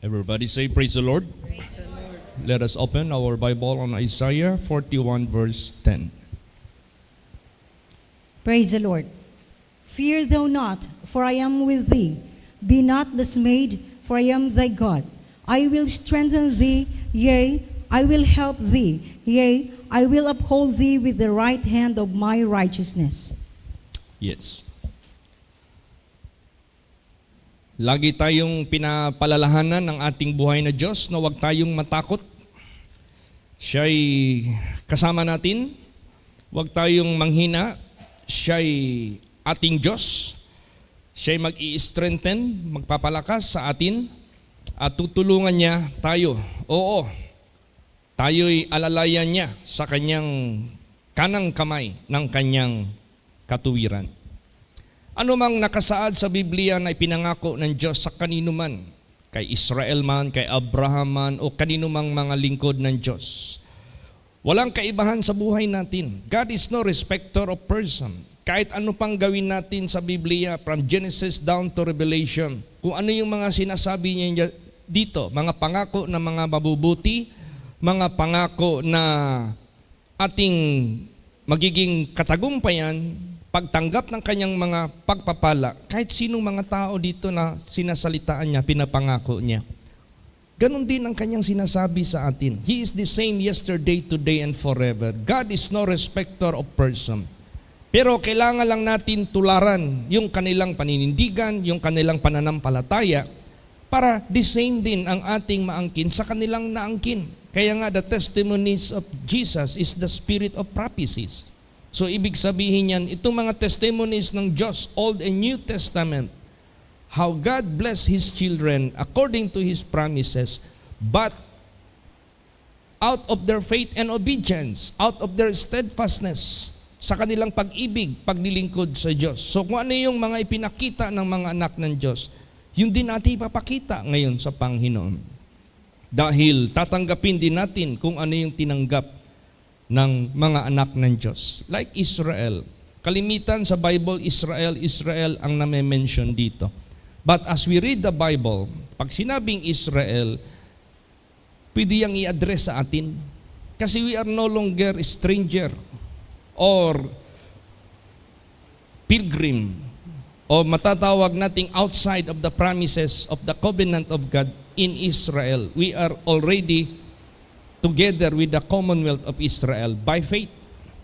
Everybody say praise the Lord. Praise the Lord. Let us open our Bible on Isaiah 41 verse 10. Praise the Lord. Fear thou not, for I am with thee. Be not dismayed, for I am thy God. I will strengthen thee, yea, I will help thee. Yea, I will uphold thee with the right hand of my righteousness. Yes. Lagi tayong pinapalalahanan ng ating buhay na Diyos na huwag tayong matakot. Siya'y kasama natin. Huwag tayong manghina. Siya'y ating Diyos. Siya'y mag-i-strengthen, magpapalakas sa atin at tutulungan niya tayo. Oo, tayo'y alalayan niya sa kanyang kanang kamay ng kanyang katuwiran. Ano mang nakasaad sa Biblia na ipinangako ng Diyos sa kanino man, kay Israel man, kay Abraham man, o kanino mang mga lingkod ng Diyos. Walang kaibahan sa buhay natin. God is no respecter of person. Kahit ano pang gawin natin sa Biblia, from Genesis down to Revelation, kung ano yung mga sinasabi niya dito, mga pangako na mga mabubuti, mga pangako na ating magiging katagumpayan, pagtanggap ng kanyang mga pagpapala, kahit sinong mga tao dito na sinasalitaan niya, pinapangako niya. Ganon din ang kanyang sinasabi sa atin. He is the same yesterday, today, and forever. God is no respecter of person. Pero kailangan lang natin tularan yung kanilang paninindigan, yung kanilang pananampalataya, para the same din ang ating maangkin sa kanilang naangkin. Kaya nga, the testimonies of Jesus is the spirit of prophecies. So ibig sabihin yan, itong mga testimonies ng Diyos, Old and New Testament, how God bless His children according to His promises, but out of their faith and obedience, out of their steadfastness, sa kanilang pag-ibig, paglilingkod sa Diyos. So kung ano yung mga ipinakita ng mga anak ng Diyos, yun din natin ipapakita ngayon sa Panginoon. Dahil tatanggapin din natin kung ano yung tinanggap ng mga anak ng Diyos. Like Israel. Kalimitan sa Bible, Israel ang name-mention dito. But as we read the Bible, pag sinabing Israel, pwede yang i-address sa atin. Kasi we are no longer stranger or pilgrim o matatawag nating outside of the promises of the covenant of God in Israel. We are already together with the Commonwealth of Israel by faith.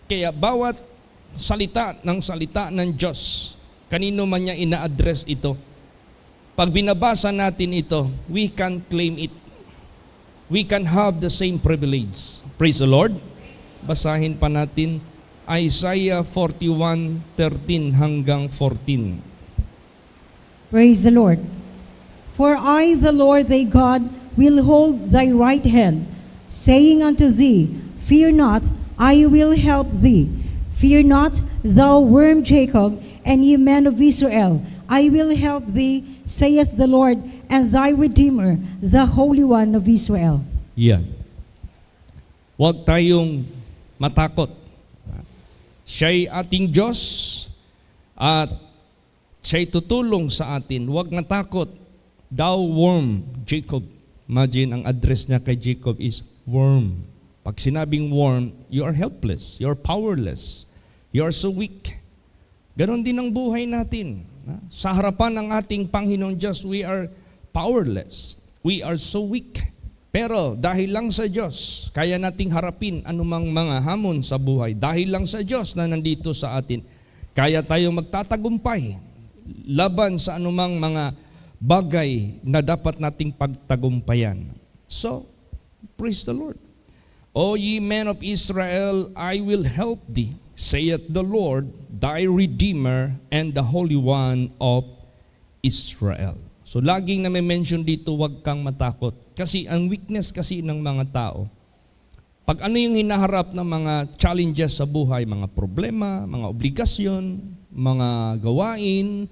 Kaya bawat salita ng Diyos, kanino man niya ina-address ito, pag binabasa natin ito, we can claim it. We can have the same privilege. Praise the Lord. Basahin pa natin Isaiah 41:13 hanggang 14. Praise the Lord. For I, the Lord thy God, will hold thy right hand, saying unto thee, Fear not, I will help thee. Fear not, thou worm Jacob, and ye men of Israel. I will help thee, saith the Lord, and thy Redeemer, the Holy One of Israel. Yan. Huwag tayong matakot. Siya'y ating Diyos at siya'y tutulong sa atin. Huwag matakot. Thou worm Jacob. Imagine, ang address niya kay Jacob is worm. Pag sinabing worm, you are helpless, you are powerless, you are so weak. Ganon din ang buhay natin. Sa harapan ng ating Panginoon Diyos, we are powerless. We are so weak. Pero dahil lang sa Diyos, kaya nating harapin anumang mga hamon sa buhay. Dahil lang sa Diyos na nandito sa atin, kaya tayong magtatagumpay laban sa anumang mga bagay na dapat nating pagtagumpayan. So, praise the Lord. O ye men of Israel, I will help thee, saith the Lord, thy Redeemer, and the Holy One of Israel. So laging na-mention dito, huwag kang matakot. Kasi ang weakness kasi ng mga tao, pag ano yung hinaharap ng mga challenges sa buhay, mga problema, mga obligasyon, mga gawain,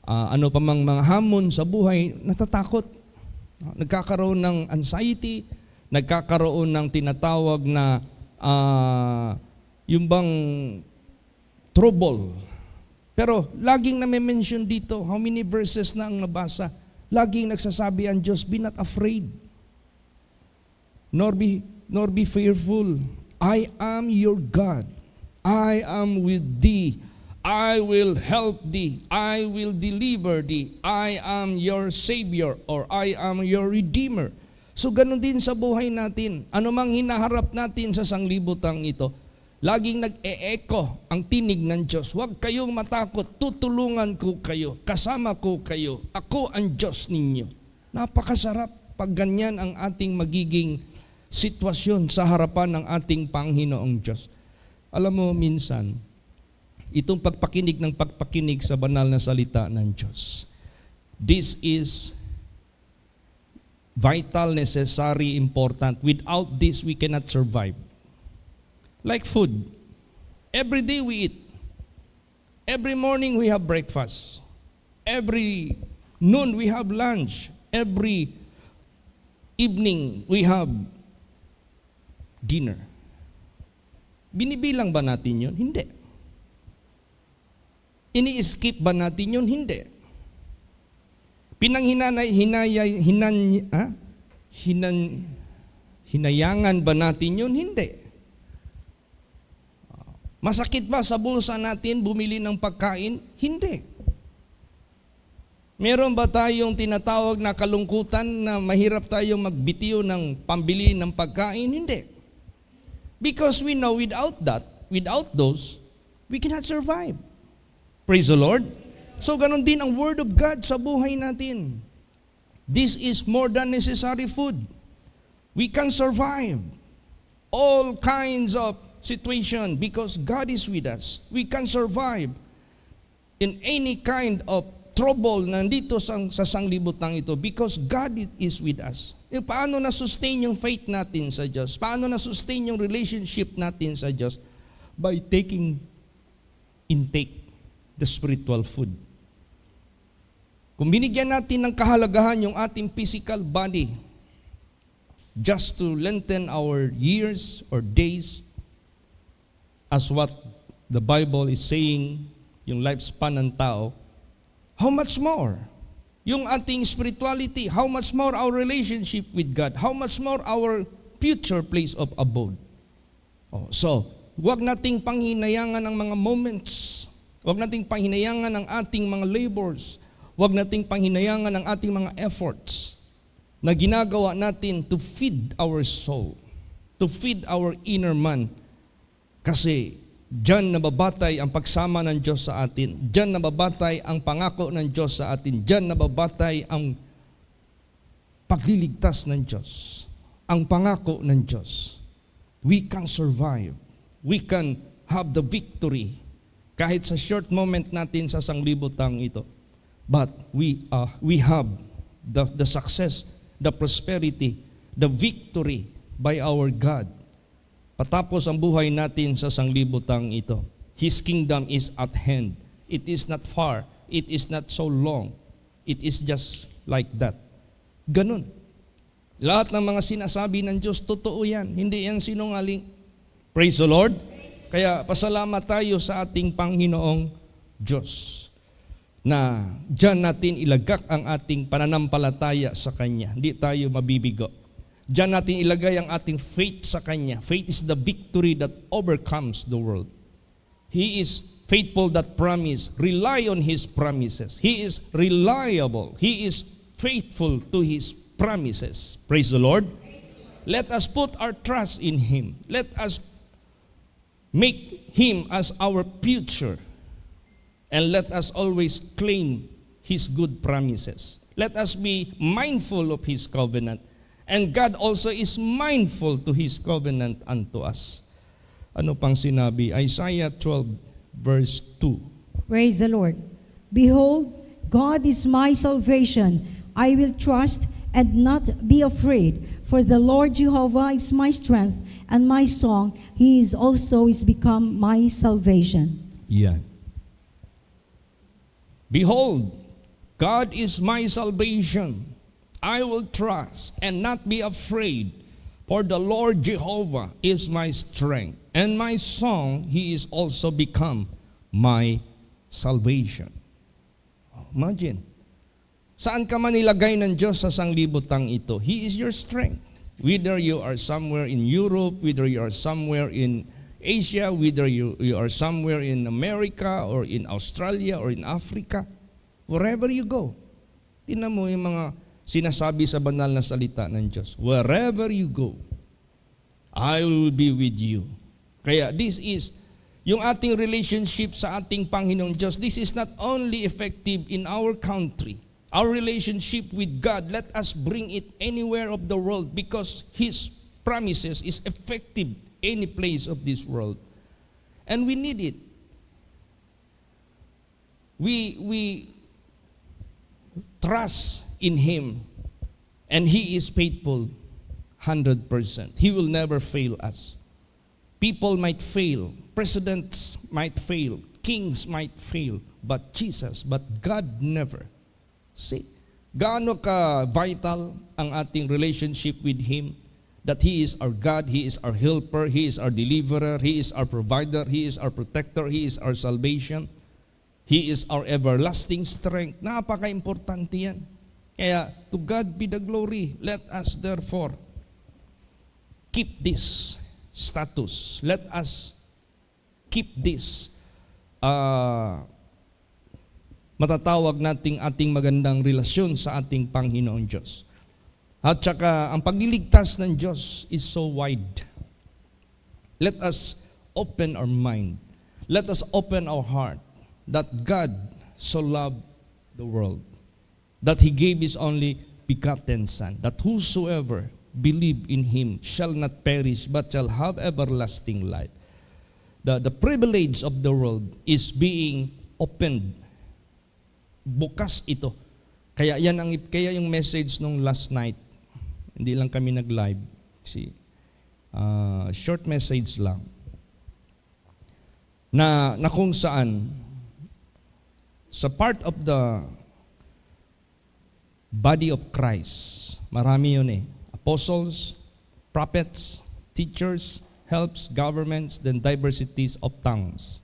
ano pa mang mga hamon sa buhay, natatakot. Nagkakaroon ng anxiety, nagkakaroon ng tinatawag na yung bang trouble. Pero laging na-mention dito, how many verses na ang nabasa? Laging nagsasabi ang Diyos, be not afraid, nor be fearful. I am your God. I am with thee. I will help thee. I will deliver thee. I am your Savior, or I am your Redeemer. So ganun din sa buhay natin. Ano mang hinaharap natin sa sanglibutang ito, laging nag-e-echo ang tinig ng Diyos. Huwag kayong matakot, tutulungan ko kayo, kasama ko kayo. Ako ang Diyos ninyo. Napakasarap pag ganyan ang ating magiging sitwasyon sa harapan ng ating Panginoong Diyos. Alam mo, minsan, itong pagpakinig sa banal na salita ng Diyos, this is vital, necessary, important. Without this, we cannot survive. Like food. Every day we eat. Every morning we have breakfast. Every noon we have lunch. Every evening we have dinner. Binibilang ba natin yun? Hindi. Ini-skip ba natin yun? Hindi. Hinayangan ba natin yun? Hindi. Masakit ba sa bulsa natin bumili ng pagkain? Hindi. Meron ba tayong tinatawag na kalungkutan na mahirap tayong magbitiw ng pambili ng pagkain? Hindi. Because we know without those, we cannot survive. Praise the Lord. So ganun din ang Word of God sa buhay natin. This is more than necessary food. We can survive all kinds of situation because God is with us. We can survive in any kind of trouble na nandito sa sanglibutang ito because God is with us. Paano na-sustain yung faith natin sa Diyos? Paano na-sustain yung relationship natin sa Diyos? By intake the spiritual food. Kung binigyan natin ng kahalagahan yung ating physical body just to lengthen our years or days, as what the Bible is saying, yung lifespan ng tao, how much more yung ating spirituality, how much more our relationship with God, how much more our future place of abode. So, huwag nating panghinayangan ang mga moments, huwag nating panghinayangan ang ating mga labors, huwag nating panghinayangan ang ating mga efforts na ginagawa natin to feed our soul, to feed our inner man. Kasi diyan nababatay ang pagsama ng Diyos sa atin. Diyan nababatay ang pangako ng Diyos sa atin. Diyan nababatay ang pagliligtas ng Diyos. Ang pangako ng Diyos. We can survive. We can have the victory kahit sa short moment natin sa sanglibutang ito. But we have the success, the prosperity, the victory by our God. Patapos ang buhay natin sa sanglibutang ito. His kingdom is at hand. It is not far. It is not so long. It is just like that. Ganun. Lahat ng mga sinasabi ng Diyos, totoo yan. Hindi yan sinungaling. Praise the Lord. Kaya pasalamat tayo sa ating Panginoong Diyos na diyan natin ilagak ang ating pananampalataya sa Kanya. Hindi tayo mabibigo. Diyan natin ilagay ang ating faith sa Kanya. Faith is the victory that overcomes the world. He is faithful that promise. Rely on His promises. He is reliable. He is faithful to His promises. Praise the Lord. Let us put our trust in Him. Let us make Him as our future. And let us always claim His good promises. Let us be mindful of His covenant. And God also is mindful to His covenant unto us. Ano pang sinabi? Isaiah 12 verse 2. Praise the Lord. Behold, God is my salvation. I will trust and not be afraid. For the Lord Jehovah is my strength and my song. He is also become my salvation. Yan. Behold, God is my salvation. I will trust and not be afraid, for the Lord Jehovah is my strength, and my song, He is also become my salvation. Imagine, Saan ka man ilagay ng Diyos sa sanglibutang ito, He is your strength. Whether you are somewhere in Europe, whether you are somewhere in Asia, whether you are somewhere in America or in Australia or in Africa, wherever you go. Tingnan mo yung mga sinasabi sa banal na salita ng Diyos. Wherever you go, I will be with you. Kaya this is yung ating relationship sa ating Panginoong Diyos. This is not only effective in our country. Our relationship with God, let us bring it anywhere of the world because His promises is effective any place of this world. And we need it. We trust in Him and He is faithful 100%. He will never fail us. People might fail, presidents might fail, kings might fail, but God never. See, gaano ka vital ang ating relationship with Him, that He is our God, He is our helper, He is our deliverer, He is our provider, He is our protector, He is our salvation, He is our everlasting strength. Napaka-importante yan. Kaya, to God be the glory. Let us therefore keep this status. Let us keep this matatawag nating ating magandang relasyon sa ating Panginoong Diyos. At saka, ang pagliligtas ng Diyos is so wide. Let us open our mind. Let us open our heart that God so loved the world, that He gave His only begotten Son, that whosoever believe in Him shall not perish, but shall have everlasting life. The privilege of the world is being opened. Bukas ito. Kaya yung message nung last night, hindi lang kami nag-live. Short message lang. Na kung saan, sa part of the body of Christ, marami yun eh. Apostles, prophets, teachers, helps, governments, then diversities of tongues.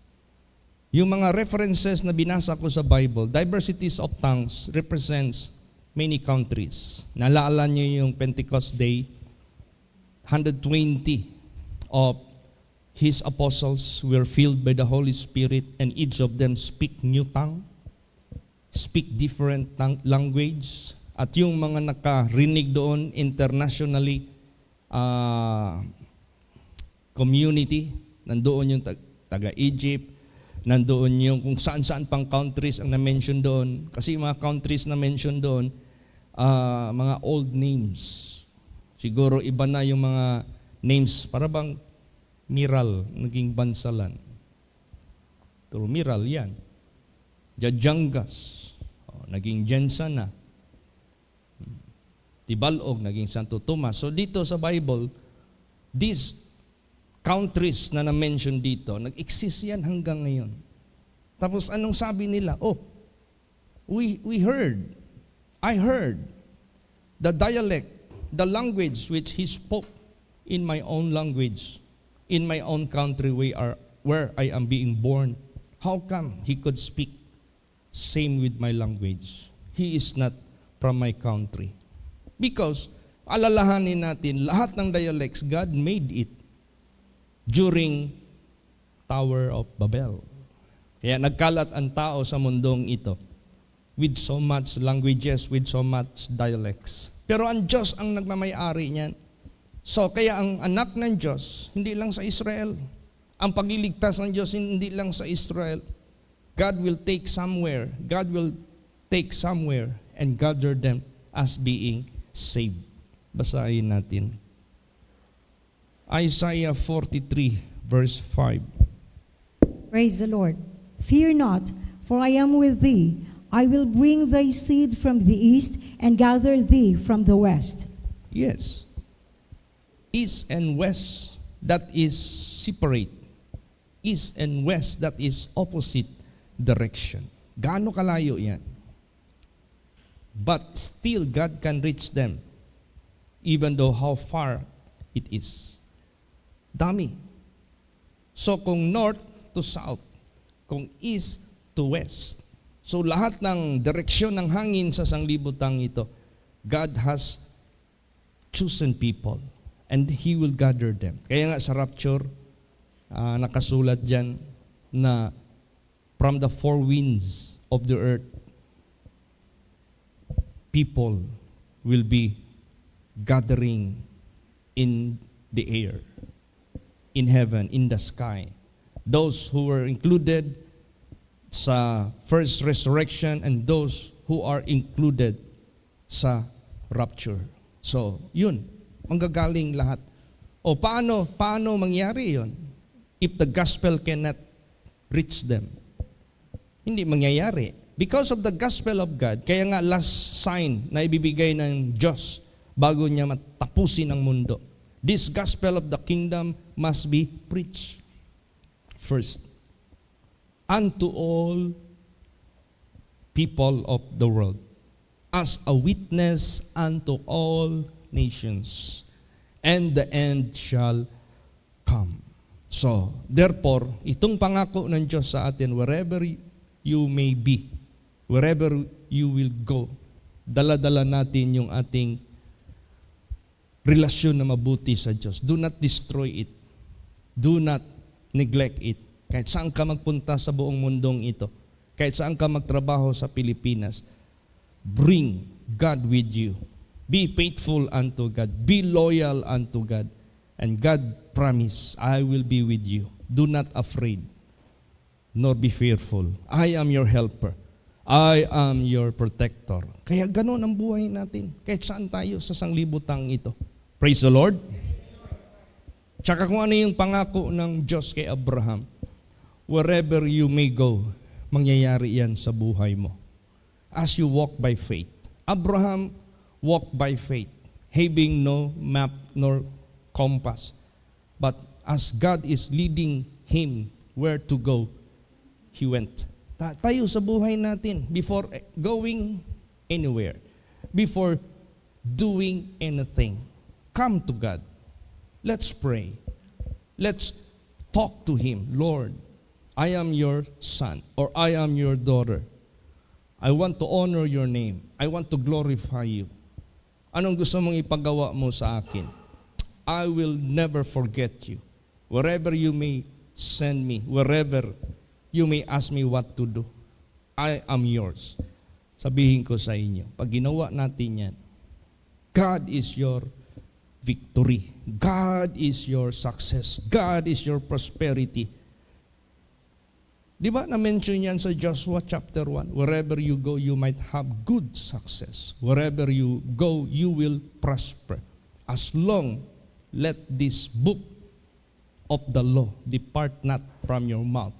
Yung mga references na binasa ko sa Bible, diversities of tongues represents many countries. Naalala niyo yung Pentecost Day, 120 of His apostles were filled by the Holy Spirit and each of them speak new tongue, speak different language. At yung mga nakarinig doon internationally, community, nandoon yung taga-Egypt, nandoon yung kung saan-saan pang countries ang na-mention doon. Kasi yung mga countries na-mention doon, mga old names. Siguro iba na yung mga names, para bang Miral, naging Bansalan. Pero Miral yan. Jajangas, naging Jensana. Tibalog, naging Santo Tomas. So dito sa Bible, these countries na na-mention dito, nag-exist yan hanggang ngayon. Tapos anong sabi nila? I heard the dialect, the language which he spoke in my own language, in my own country where I am being born. How come he could speak same with my language? He is not from my country. Because, alalahanin natin, lahat ng dialects, God made it during Tower of Babel. Kaya nagkalat ang tao sa mundong ito with so much languages, with so much dialects. Pero ang Diyos ang nagmamay-ari niyan. So kaya ang anak ng Diyos, hindi lang sa Israel. Ang pagliligtas ng Diyos, hindi lang sa Israel. God will take somewhere and gather them as being saved. Basahin natin. Isaiah 43 verse 5. Praise the Lord. Fear not, for I am with thee. I will bring thy seed from the east and gather thee from the west. Yes. East and west, that is separate. East and west, that is opposite direction. Gaano kalayo yan? But still, God can reach them, even though how far it is. Dami. So kung north to south, kung east to west, So lahat ng direksyon ng hangin sa sanglibutang ito, God has chosen people and He will gather them. Kaya nga sa rapture, nakasulat dyan na from the four winds of the earth, people will be gathering in the air, in heaven, in the sky. Those who were included sa first resurrection and those who are included sa rapture. So, yun, manggagaling lahat. O paano mangyari yun? If the gospel cannot reach them, hindi mangyayari. Because of the gospel of God, kaya nga last sign na ibibigay ng Diyos bago niya matapusin ang mundo. This gospel of the kingdom must be preached first unto all people of the world, as a witness unto all nations, and the end shall come. So, therefore, itong pangako ng Diyos sa atin, wherever you may be, wherever you will go, dala-dala natin yung ating relasyon na mabuti sa Diyos. Do not destroy it. Do not neglect it. Kahit saan ka magpunta sa buong mundong ito, kahit saan ka magtrabaho sa Pilipinas, bring God with you. Be faithful unto God. Be loyal unto God. And God promise, I will be with you. Do not afraid, nor be fearful. I am your helper. I am your protector. Kaya ganoon ang buhay natin. Kahit saan tayo sa sanglibutang ito. Praise the Lord. Tsaka kung ano yung pangako ng Diyos kay Abraham, wherever you may go, mangyayari yan sa buhay mo. As you walk by faith. Abraham walked by faith, having no map nor compass. But as God is leading him where to go, he went. Tayo sa buhay natin, before going anywhere, before doing anything, come to God. Let's pray. Let's talk to Him. Lord, I am your son or I am your daughter. I want to honor your name. I want to glorify you. Anong gusto mong ipagawa mo sa akin? I will never forget you. Wherever you may send me, wherever you may ask me what to do, I am yours. Sabihin ko sa inyo, pag ginawa natin yan, God is your victory. God is your success. God is your prosperity. Di ba na-mention yan sa Joshua chapter 1? Wherever you go, you might have good success. Wherever you go, you will prosper. As long, let this book of the law depart not from your mouth,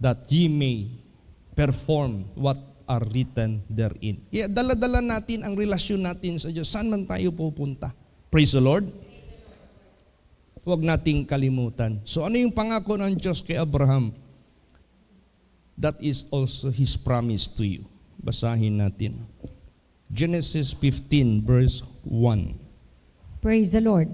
that ye may perform what are written therein. Yeah, dala-dala natin ang relasyon natin sa Diyos. Saan man tayo pupunta? Praise the Lord. Huwag nating kalimutan. So ano yung pangako ng Diyos kay Abraham? That is also His promise to you. Basahin natin. Genesis 15 verse 1. Praise the Lord.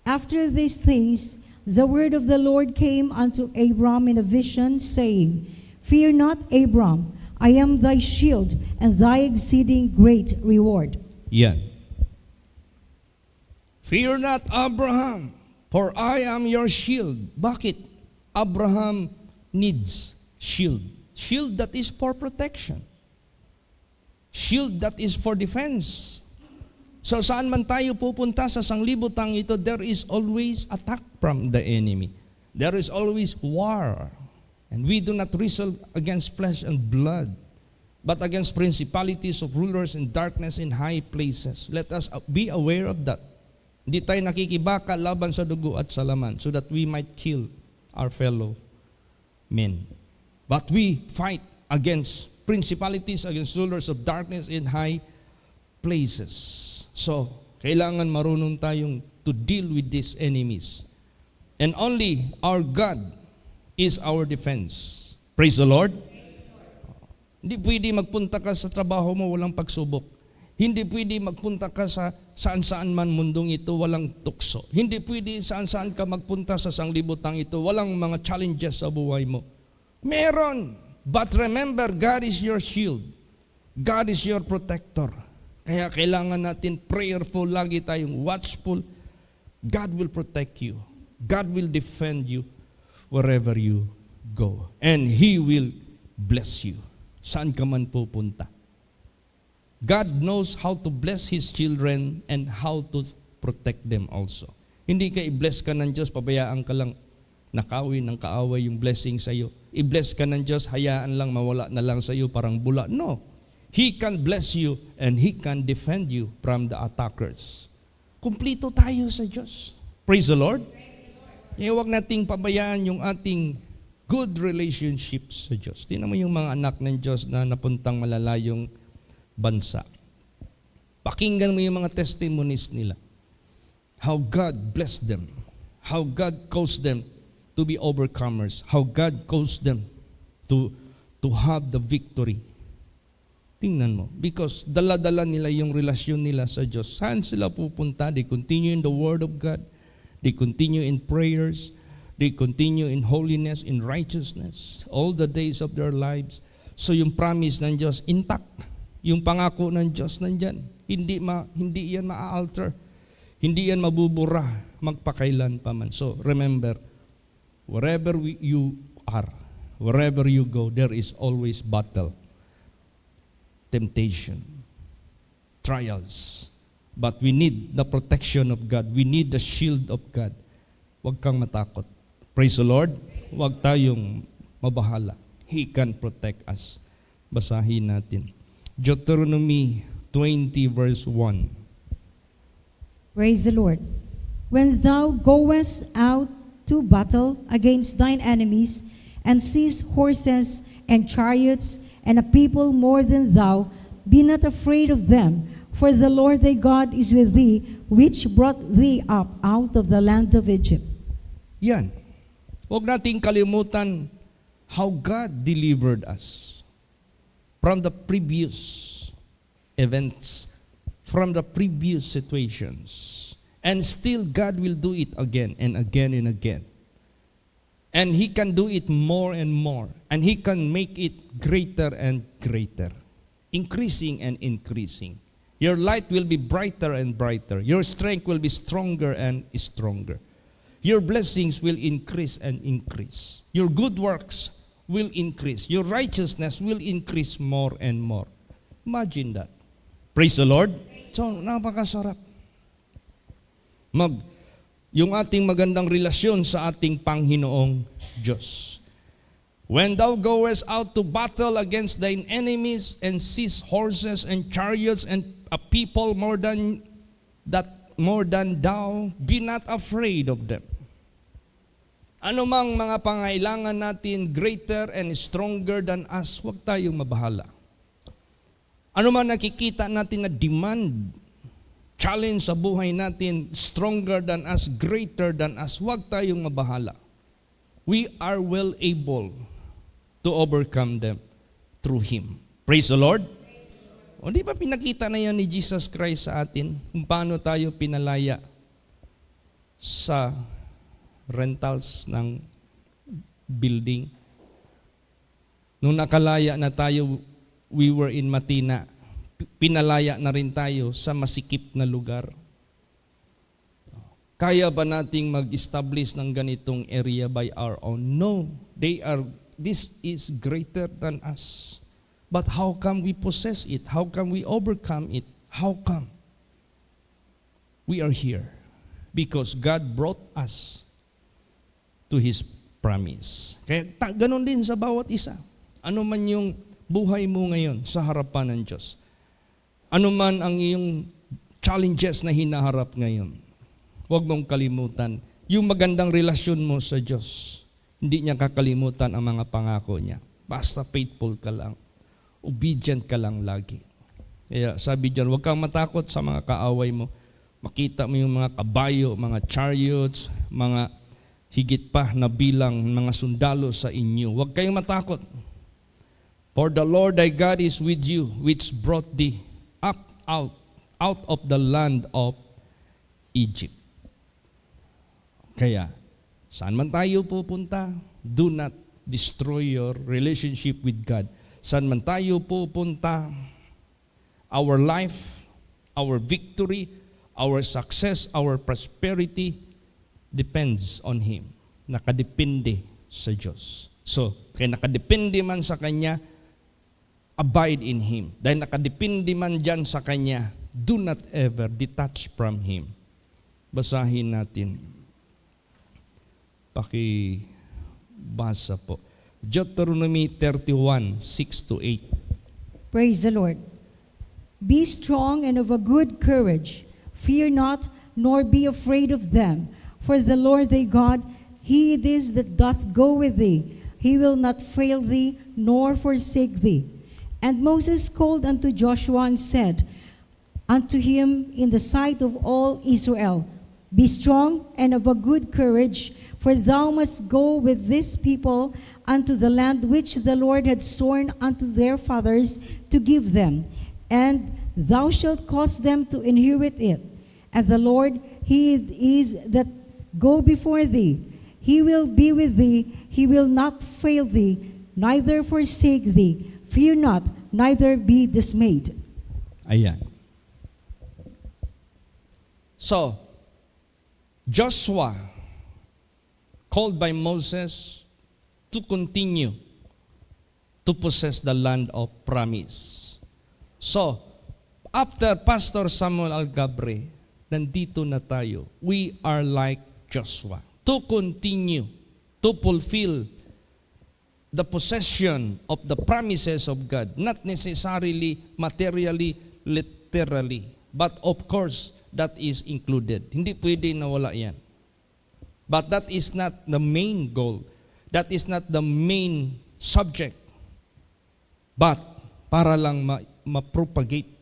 After these things, the word of the Lord came unto Abram in a vision, saying, Fear not, Abram, I am thy shield and thy exceeding great reward. Yan. Fear not, Abraham, for I am your shield. Bakit? Abraham needs shield. Shield that is for protection. Shield that is for defense. So saan man tayo pupunta sa sanglibutang ito, there is always attack from the enemy. There is always war. And we do not wrestle against flesh and blood, but against principalities of rulers in darkness in high places. Let us be aware of that. Hindi tayo nakikibaka laban sa dugo at sa laman so that we might kill our fellow men. But we fight against principalities, against rulers of darkness in high places. So, kailangan marunong tayong to deal with these enemies. And only our God is our defense. Praise the Lord. Hindi pwede magpunta ka sa trabaho mo walang pagsubok. Hindi pwede magpunta ka sa saan-saan man mundong ito walang tukso. Hindi pwede saan-saan ka magpunta sa sanglibutang ito walang mga challenges sa buhay mo. Meron. But remember, God is your shield. God is your protector. Kaya kailangan natin prayerful, lagi tayong watchful. God will protect you. God will defend you wherever you go. And He will bless you. Saan ka man pupunta. God knows how to bless His children and how to protect them also. Hindi ka i-bless ka ng Diyos, pabayaan ka lang nakawin ng kaaway yung blessing sa iyo. I-bless ka ng Diyos, hayaan lang mawala na lang sa iyo parang bula. No. He can bless you and He can defend you from the attackers. Kumplito tayo sa Diyos. Praise the Lord. Kaya huwag nating pabayaan yung ating good relationships sa Diyos. Tingnan mo yung mga anak ng Diyos na napuntang malalayong bansa. Pakinggan mo yung mga testimonies nila. How God blessed them. How God caused them to be overcomers. How God caused them to have the victory. Tingnan mo. Because dala-dala nila yung relasyon nila sa Diyos. Saan sila pupunta? They continue in the Word of God. They continue in prayers. They continue in holiness, in righteousness, all the days of their lives. So yung promise ng Diyos, intact. Yung pangako ng Diyos nandyan. Hindi yan ma-alter. Hindi yan mabubura, magpakailan pa man. So remember, wherever you are, wherever you go, there is always battle, temptation, trials. But we need the protection of God. We need the shield of God. Huwag kang matakot. Praise the Lord. Huwag tayong mabahala. He can protect us. Basahin natin. Deuteronomy 20 verse 1. Praise the Lord. When thou goest out to battle against thine enemies, and seest horses and chariots, and a people more than thou, be not afraid of them, for the Lord thy God is with thee, which brought thee up out of the land of Egypt. Yan. Huwag nating kalimutan how God delivered us from the previous events, from the previous situations. And still God will do it again and again and again. And He can do it more and more. And He can make it greater and greater. Increasing and increasing. Your light will be brighter and brighter. Your strength will be stronger and stronger. Your blessings will increase and increase. Your good works will increase. Your righteousness will increase more and more. Imagine that. Praise the Lord. So, napakasarap. Yung ating magandang relasyon sa ating Panginoong Diyos. When thou goest out to battle against thine enemies and seest horses and chariots and a people more than thou, be not afraid of them. Ano mang mga pangailangan natin greater and stronger than us, huwag tayong mabahala. Ano man nakikita natin na demand, challenge sa buhay natin, stronger than us, greater than us, huwag tayong mabahala. We are well able to overcome them through Him. Praise the Lord. O di ba pinakita na yan ni Jesus Christ sa atin kung paano tayo pinalaya sa rentals ng building. Nung nakalaya na tayo, we were in Matina, pinalaya na rin tayo sa masikip na lugar. Kaya ba nating mag-establish ng ganitong area by our own? No. This is greater than us. But how come we possess it? How come we overcome it? How come? We are here because God brought us to His promise. Kaya ganun din sa bawat isa. Ano man yung buhay mo ngayon sa harapan ng Diyos. Ano man ang iyong challenges na hinaharap ngayon. Huwag mong kalimutan yung magandang relasyon mo sa Diyos. Hindi niya kakalimutan ang mga pangako niya. Basta faithful ka lang. Obedient ka lang lagi. Kaya sabi diyan, huwag kang matakot sa mga kaaway mo. Makita mo yung mga kabayo, mga chariots, mga higit pa na bilang mga sundalo sa inyo. Huwag kayong matakot. For the Lord thy God is with you, which brought thee up out of the land of Egypt. Kaya, saan man tayo pupunta, do not destroy your relationship with God. Saan man tayo pupunta, our life, our victory, our success, our prosperity depends on Him. Nakadepende sa Diyos. So, kaya nakadepende man sa Kanya, abide in Him. Dahil nakadepende man dyan sa Kanya, do not ever detach from Him. Basahin natin. Pakibasa po. Deuteronomy 31, 6-8. Praise the Lord. Be strong and of a good courage. Fear not, nor be afraid of them. For the Lord thy God, He it is that doth go with thee. He will not fail thee, nor forsake thee. And Moses called unto Joshua and said unto him in the sight of all Israel, Be strong and of a good courage, for thou must go with this people unto the land which the Lord had sworn unto their fathers to give them, and thou shalt cause them to inherit it. And the Lord, He it is that go before thee. He will be with thee. He will not fail thee, neither forsake thee. Fear not, neither be dismayed. Ayan. So, Joshua, called by Moses to continue to possess the land of promise. So, after Pastor Samuel Algabre, nandito na tayo. We are like Joshua. To continue to fulfill the possession of the promises of God, not necessarily materially, literally, but of course, that is included. Hindi pwede nawala yan. But that is not the main goal. That is not the main subject. But para lang ma-propagate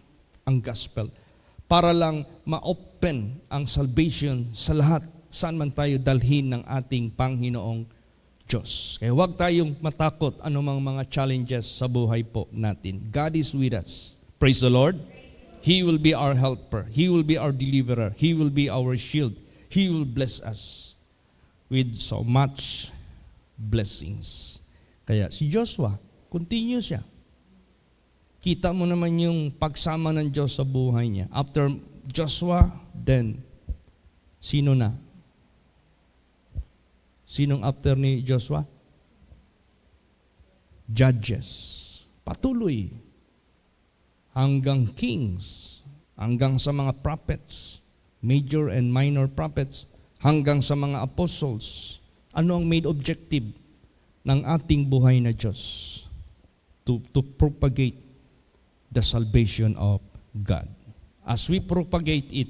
ang gospel, para lang ma-open ang salvation sa lahat, saan man tayo dalhin ng ating Panginoong Diyos. Kaya huwag tayong matakot anumang mga challenges sa buhay po natin. God is with us. Praise the Lord. He will be our helper. He will be our deliverer. He will be our shield. He will bless us with so much blessings. Kaya si Joshua, continue siya. Kita mo naman yung pagsama ng Diyos sa buhay niya. After Joshua, then, sino na? Sinong after ni Joshua? Judges. Patuloy. Hanggang kings. Hanggang sa mga prophets. Major and minor prophets. Hanggang sa mga apostles. Ano ang main objective ng ating buhay na Diyos? To propagate the salvation of God. As we propagate it,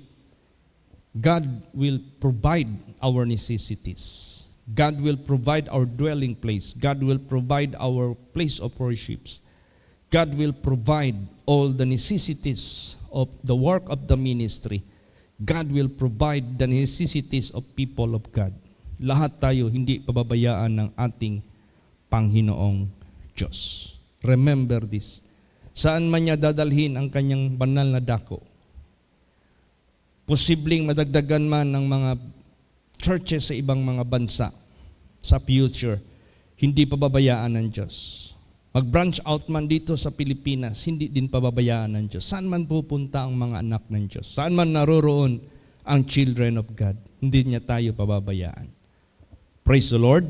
God will provide our necessities. God will provide our dwelling place. God will provide our place of worships. God will provide all the necessities of the work of the ministry. God will provide the necessities of people of God. Lahat tayo hindi pababayaan ng ating Panginoong Diyos. Remember this. Saan man niya dadalhin ang kanyang banal na dako? Posibleng madagdagan man ng mga churches sa ibang mga bansa sa future, hindi pababayaan ng Diyos. Mag-branch out man dito sa Pilipinas, hindi din pababayaan ng Diyos. Saan man pupunta ang mga anak ng Diyos? Saan man naroroon ang children of God? Hindi niya tayo pababayaan. Praise the Lord.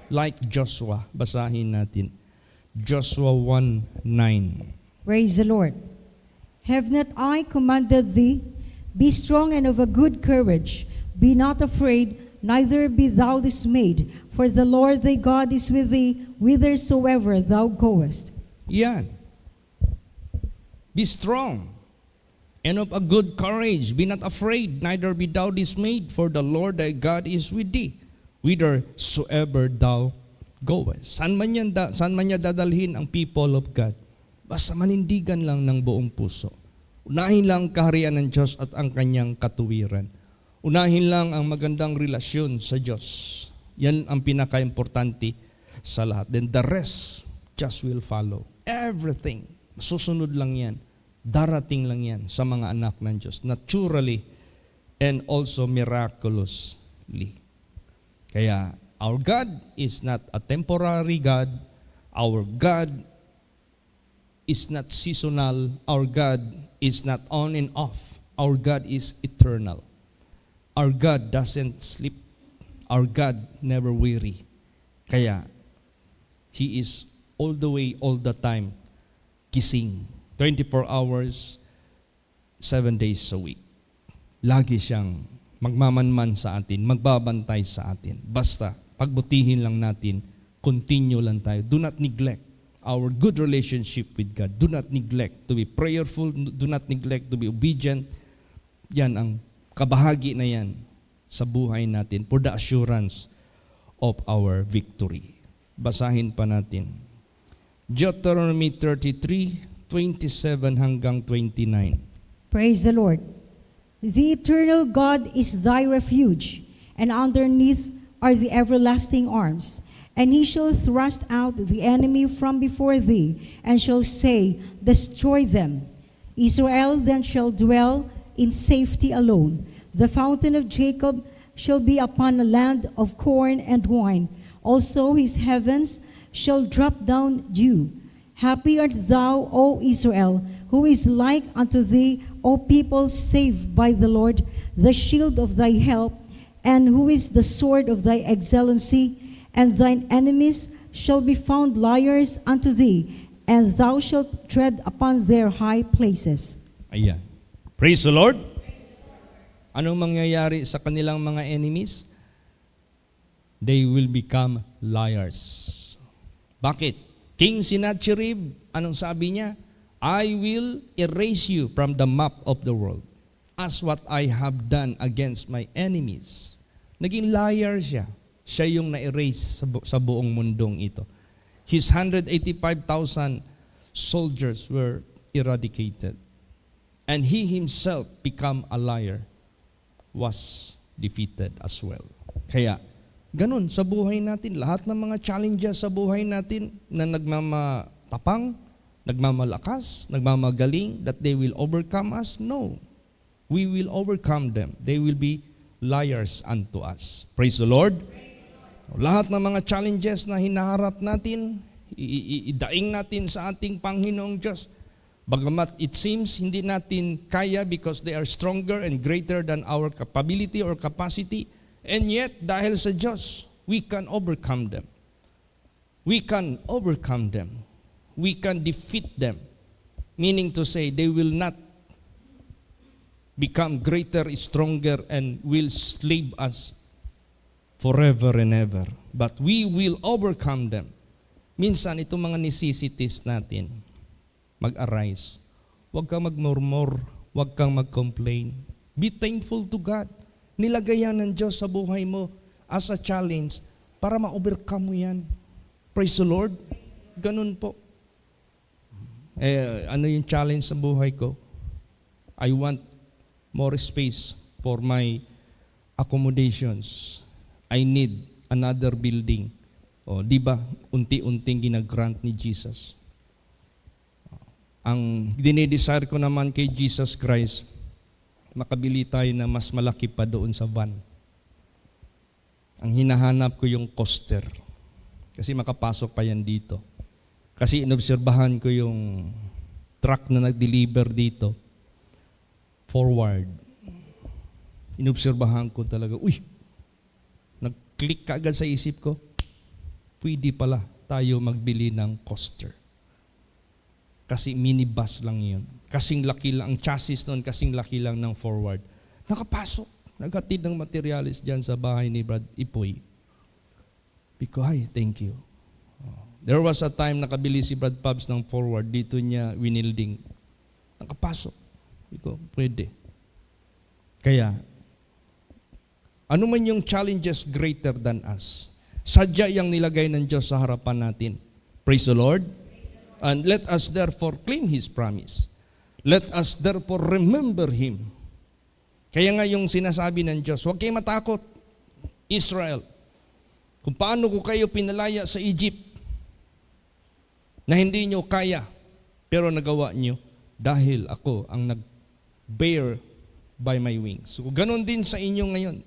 Like Joshua, basahin natin. Joshua 1:9. Praise the Lord. Have not I commanded thee? Be strong and of a good courage. Be not afraid, neither be thou dismayed. For the Lord thy God is with thee, whithersoever thou goest. Yan. Be strong and of a good courage. Be not afraid, neither be thou dismayed. For the Lord thy God is with thee, whithersoever thou goest. Saan man niya dadalhin ang people of God? Basta manindigan lang ng buong puso. Unahin lang ang kaharian ng Diyos at ang kanyang katuwiran. Unahin lang ang magandang relasyon sa Diyos. Yan ang pinaka-importante sa lahat. Then the rest just will follow. Everything. Susunod lang yan. Darating lang yan sa mga anak ng Diyos. Naturally and also miraculously. Kaya Our God is not a temporary God. Our God is not seasonal. Our God is not on and off. Our God is eternal. Our God doesn't sleep. Our God never weary. Kaya, He is all the way, all the time, gising. 24 hours, 7 days a week. Lagi siyang magmamanman sa atin, magbabantay sa atin. Basta, pagbutihin lang natin, continue lang tayo. Do not neglect our good relationship with God. Do not neglect to be prayerful. Do not neglect to be obedient. Yan ang kabahagi na yan sa buhay natin for the assurance of our victory. Basahin pa natin. Deuteronomy 33:27 hanggang 29. Praise the Lord. The eternal God is thy refuge, and underneath are the everlasting arms. And he shall thrust out the enemy from before thee, and shall say, Destroy them. Israel then shall dwell in safety alone. The fountain of Jacob shall be upon a land of corn and wine. Also his heavens shall drop down dew. Happy art thou, O Israel, who is like unto thee, O people saved by the Lord, the shield of thy help, and who is the sword of thy excellency, and thine enemies shall be found liars unto thee, and thou shalt tread upon their high places. Ayan. Praise the Lord. Anong mangyayari sa kanilang mga enemies? They will become liars. Bakit? King Sennacherib, anong sabi niya? I will erase you from the map of the world as what I have done against my enemies. Naging liar siya. Siya yung na-erase sa buong mundong ito. His 185,000 soldiers were eradicated. And he himself become a liar, was defeated as well. Kaya, ganun sa buhay natin, lahat ng mga challenges sa buhay natin na nagmamatapang, nagmamalakas, nagmamagaling, that they will overcome us? No. We will overcome them. They will be liars unto us. Praise the Lord. Lahat ng mga challenges na hinaharap natin, idaing natin sa ating Panginoong Diyos. Bagamat it seems hindi natin kaya because they are stronger and greater than our capability or capacity, and yet dahil sa Diyos, we can overcome them. We can overcome them. We can defeat them. Meaning to say, they will not become greater, stronger, and will slave us forever and ever. But we will overcome them. Minsan, itong mga necessities natin, mag-arise. Huwag kang magmurmur, huwag kang mag-complain. Be thankful to God. Nilagayan ng Diyos sa buhay mo as a challenge para ma-overcome mo yan. Praise the Lord. Ganun po. Ano yung challenge sa buhay ko? I want more space for my accommodations. I need another building. O, di ba, unti-unting ginagrant ni Jesus. Ang dinidesire ko naman kay Jesus Christ, makabili tayo na mas malaki pa doon sa van. Ang hinahanap ko yung coaster. Kasi makapasok pa yan dito. Kasi inobserbahan ko yung truck na nag-deliver dito, forward. Inobserbahan ko talaga, nag-click ka agad sa isip ko, pwede pala tayo magbili ng coaster. Kasi minibus lang yun. Kasing laki lang, ang chassis nun, kasing laki lang ng forward. Nakapasok, naghatid ng materialis dyan sa bahay ni Brad Ipoy. Because, thank you. There was a time nakabili si Brad Pubs ng forward, dito niya winilding. Nakapasok. Iko, pwede. Kaya, ano man yung challenges greater than us, sadya yung nilagay ng Diyos sa harapan natin. Praise the Lord. And let us therefore claim His promise. Let us therefore remember Him. Kaya nga yung sinasabi ng Diyos, huwag kayo matakot, Israel. Kung paano ko kayo pinalaya sa Egypt, na hindi nyo kaya, pero nagawa nyo, dahil ako ang nag-bear by my wings. So ganun din sa inyo ngayon.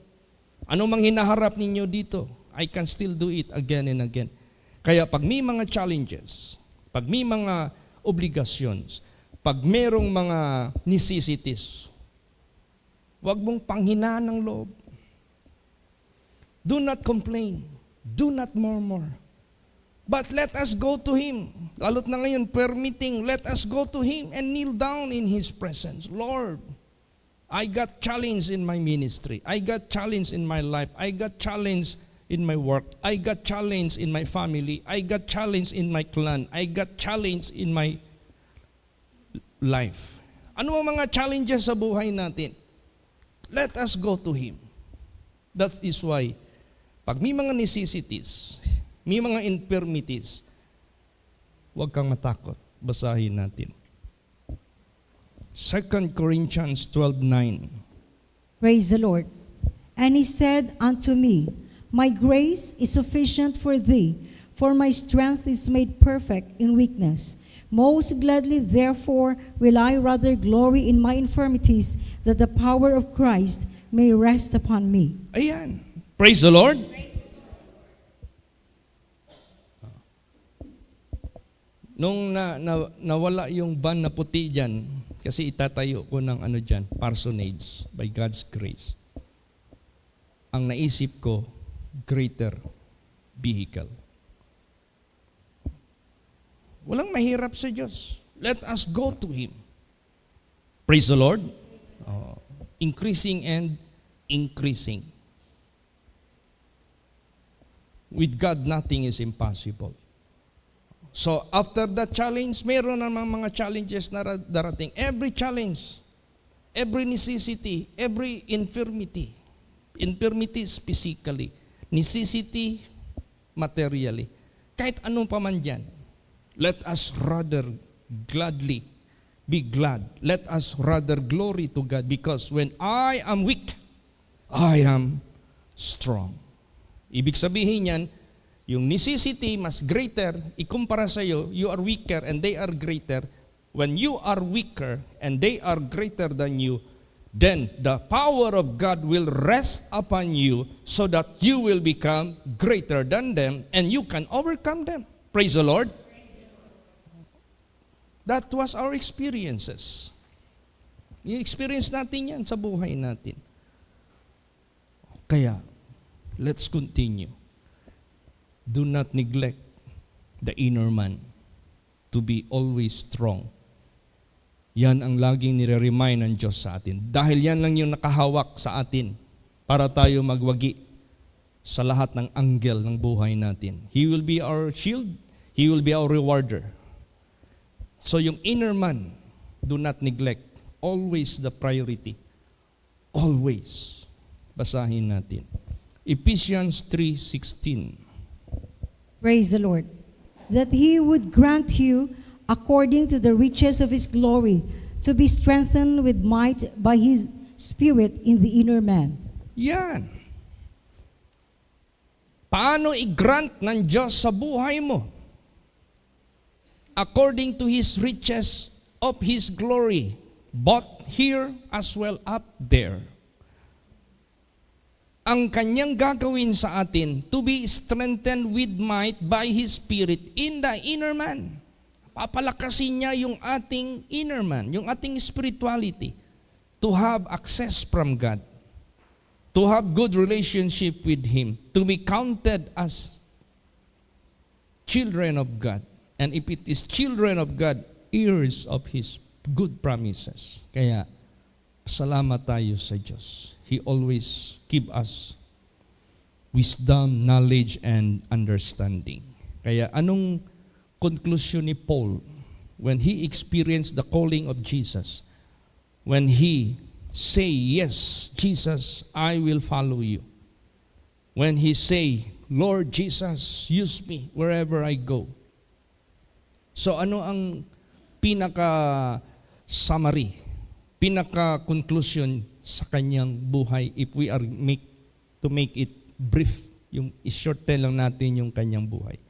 Ano mang hinaharap ninyo dito? I can still do it again and again. Kaya pag may mga challenges, pag may mga obligations, pag merong mga necessities, huwag mong panghinaan ng loob. Do not complain. Do not murmur. But let us go to Him. Lalo't na ngayon, prayer meeting, let us go to Him and kneel down in His presence. Lord, I got challenged in my ministry. I got challenged in my life. I got challenged in my work. I got challenged in my family. I got challenged in my clan. I got challenged in my life. Ano ang mga challenges sa buhay natin? Let us go to Him. That is why, pag may mga necessities, may mga infirmities, huwag kang matakot. Basahin natin. 2 Corinthians 12:9. Praise the Lord. And he said unto me, My grace is sufficient for thee, for my strength is made perfect in weakness. Most gladly, therefore, will I rather glory in my infirmities, that the power of Christ may rest upon me. Ayan. Praise the Lord. Nung nawala yung ban na puti dyan, kasi itatayo ko ng dyan, parsonage by God's grace. Ang naisip ko, greater vehicle. Walang mahirap sa Diyos. Let us go to Him. Praise the Lord. Increasing and increasing. With God, nothing is impossible. So, after that challenge, meron namang mga challenges na darating. Every challenge, every necessity, every infirmity physically, necessity materially, kahit anong pa man dyan, let us rather gladly be glad. Let us rather glory to God, because when I am weak, I am strong. Ibig sabihin yan, yung necessity mas greater, ikumpara sa iyo, you are weaker and they are greater. When you are weaker and they are greater than you, then the power of God will rest upon you so that you will become greater than them and you can overcome them. Praise the Lord. That was our experiences. I-experience natin yan sa buhay natin. Kaya, let's continue. Do not neglect the inner man to be always strong. Yan ang laging nire-remind ng Diyos sa atin. Dahil yan lang yung nakahawak sa atin para tayo magwagi sa lahat ng anggel ng buhay natin. He will be our shield. He will be our rewarder. So yung inner man, do not neglect. Always the priority. Always. Basahin natin. Ephesians 3:16. Praise the Lord. That He would grant you, according to the riches of His glory, to be strengthened with might by His Spirit in the inner man. Yan. Paano i-grant ng Diyos sa buhay mo? According to His riches of His glory, both here as well up there. Ang kanyang gagawin sa atin to be strengthened with might by His Spirit in the inner man. Papalakasin niya yung ating inner man, yung ating spirituality, to have access from God, to have good relationship with Him, to be counted as children of God. And if it is children of God, heirs of His good promises. Kaya, salamat tayo sa Diyos. He always give us wisdom, knowledge, and understanding. Kaya anong conclusion ni Paul when he experienced the calling of Jesus? When he say, yes, Jesus, I will follow you. When he say, Lord Jesus, use me wherever I go. So ano ang pinaka-summary, pinaka-conclusion sa kanyang buhay if we are to make it brief, yung i-shorten lang natin yung kanyang buhay.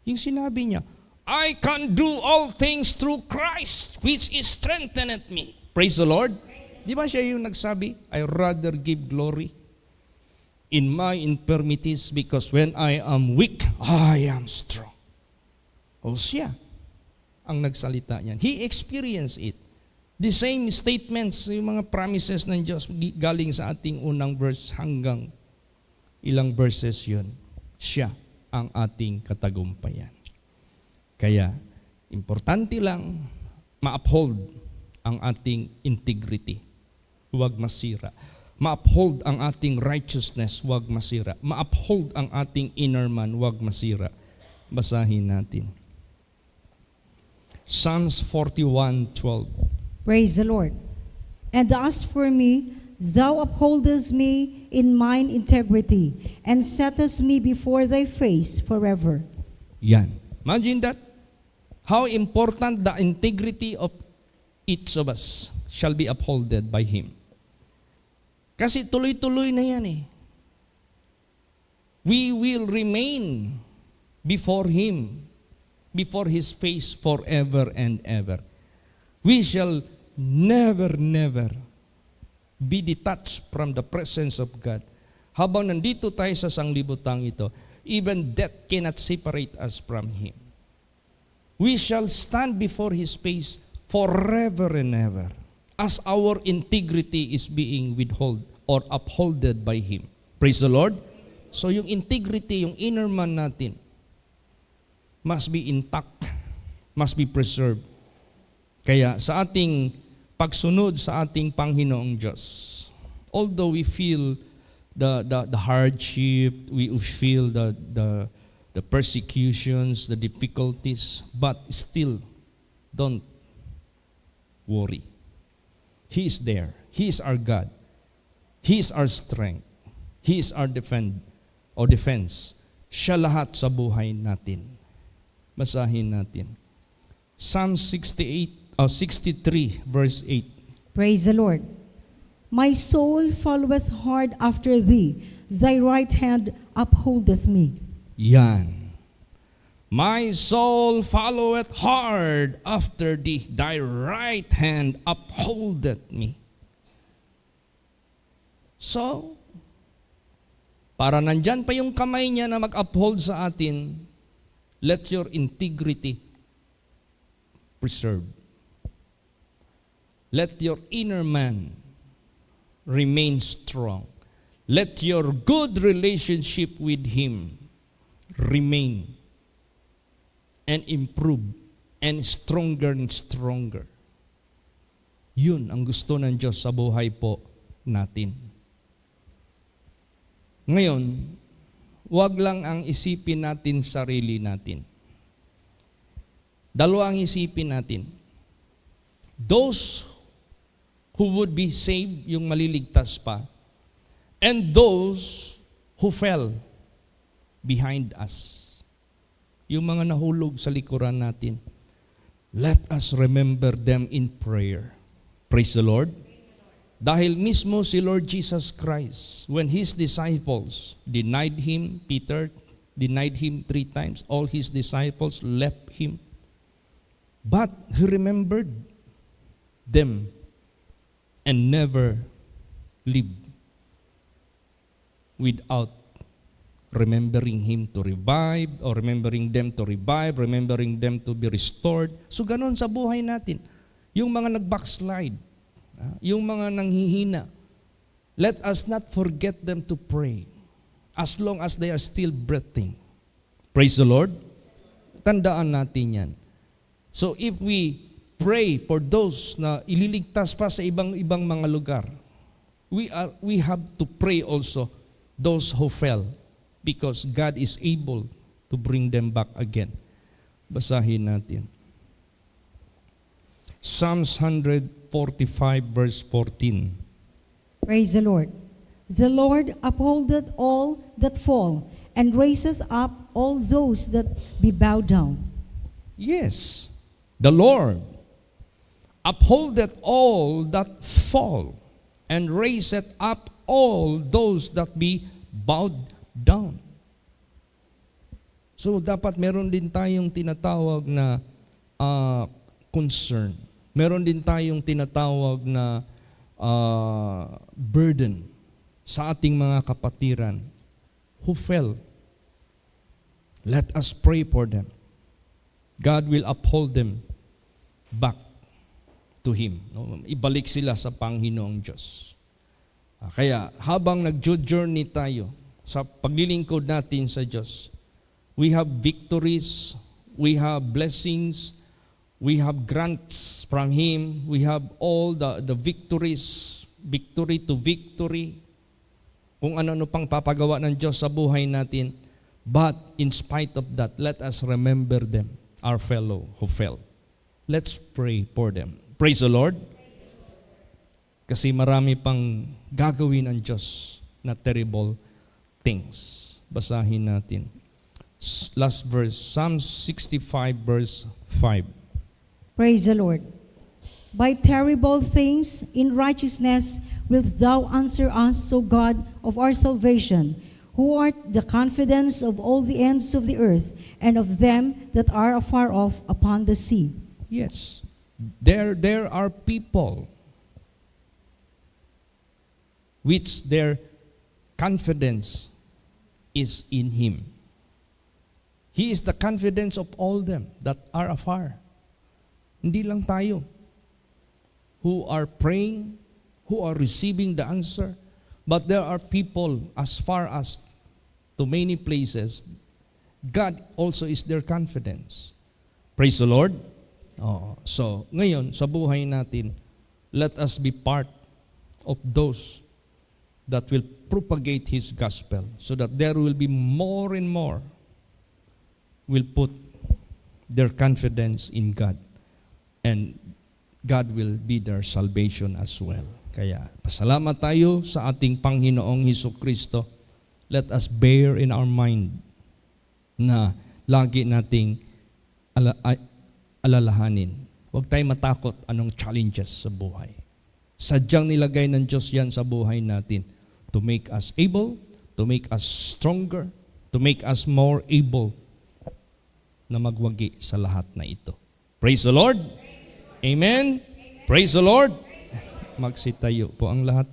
Yung sinabi niya, I can do all things through Christ which is strengthened me. Praise the Lord. Di ba siya yung nagsabi, I rather give glory in my infirmities, because when I am weak, I am strong. O siya ang nagsalita niyan. He experienced it. The same statements, yung mga promises ng Diyos galing sa ating unang verse hanggang ilang verses yun. Siya ang ating katagumpayan. Kaya, importante lang ma-uphold ang ating integrity. Huwag masira. Ma-uphold ang ating righteousness, huwag masira. Ma-uphold ang ating inner man, huwag masira. Basahin natin. Psalms 41:12. Praise the Lord. And as for me, thou upholdest me in mine integrity, and settest me before thy face forever. Yan. Imagine that. How important the integrity of each of us shall be upholded by Him. Kasi tuloy-tuloy na yan eh. We will remain before Him, before His face forever and ever. We shall never be detached from the presence of God. Habang nandito tayo sa sanglibutang ito, even death cannot separate us from Him. We shall stand before His face forever and ever as our integrity is being withheld or upholded by Him. Praise the Lord. So yung integrity, yung inner man natin, must be intact, must be preserved. Kaya sa ating pagsunod sa ating Panginoong Diyos, although we feel the hardship, we feel the persecutions, the difficulties, but still don't worry. He is there. He is our God. He is our strength. He is our defense. Siya lahat sa buhay natin. Basahin natin. Psalm 63 verse 8. Praise the Lord. My soul followeth hard after thee, thy right hand upholdeth me. Yan. My soul followeth hard after thee, thy right hand upholdeth me. So, para nandyan pa yung kamay niya na mag-uphold sa atin, let your integrity preserve. Let your inner man remain strong. Let your good relationship with Him remain and improve and stronger. Yun ang gusto ng Diyos sa buhay po natin. Ngayon, wag lang ang isipin natin sarili natin. Dalawa ang isipin natin. Those who would be saved, yung maliligtas pa, and those who fell behind us. Yung mga nahulog sa likuran natin. Let us remember them in prayer. Praise the Lord. Dahil mismo si Lord Jesus Christ, when His disciples denied Him, Peter denied Him 3 times, all His disciples left Him. But He remembered them and never lived without remembering Him to revive, or remembering them to revive, remembering them to be restored. So ganon sa buhay natin. Yung mga nag-backslide, yung mga nanghihina, let us not forget them to pray as long as they are still breathing. Praise the Lord. Tandaan natin yan. So if we pray for those na ililigtas pa sa ibang mga lugar, we have to pray also those who fell, because God is able to bring them back again. Basahin natin. Psalms 145 verse 14. Praise the Lord. The Lord upholdeth all that fall, and raiseth up all those that be bowed down. Yes, the Lord upholdeth all that fall, and raiseth up all those that be bowed down. So dapat meron din tayong tinatawag na concern. Meron din tayong tinatawag na burden sa ating mga kapatiran who fell. Let us pray for them. God will uphold them back to Him. No? Ibalik sila sa Panginoong Diyos. Kaya habang nag-journey tayo sa paglilingkod natin sa Diyos, we have victories, we have blessings, we have grants from Him, we have all the victories, victory to victory, kung ano-ano pang papagawa ng Diyos sa buhay natin. But in spite of that, let us remember them, our fellow who fell. Let's pray for them. Praise the Lord. Kasi marami pang gagawin ang Diyos na terrible things. Basahin natin. Last verse, Psalm 65 verse 5. Praise the Lord. By terrible things in righteousness wilt thou answer us, O God of our salvation, who art the confidence of all the ends of the earth, and of them that are afar off upon the sea. Yes, there are people which their confidence is in Him. He is the confidence of all them that are afar. Hindi lang tayo who are praying, who are receiving the answer, but there are people as far as to many places. God also is their confidence. Praise the Lord. So, ngayon, sa buhay natin, let us be part of those that will propagate His gospel so that there will be more and more will put their confidence in God. And God will be their salvation as well. Kaya, pasalamat tayo sa ating Panginoong Hesukristo. Let us bear in our mind na lagi nating alalahanin. Huwag tayong matakot anong challenges sa buhay. Sadyang nilagay ng Diyos yan sa buhay natin to make us able, to make us stronger, to make us more able na magwagi sa lahat na ito. Praise the Lord! Amen. Praise the Lord. Magsitayo po ang lahat.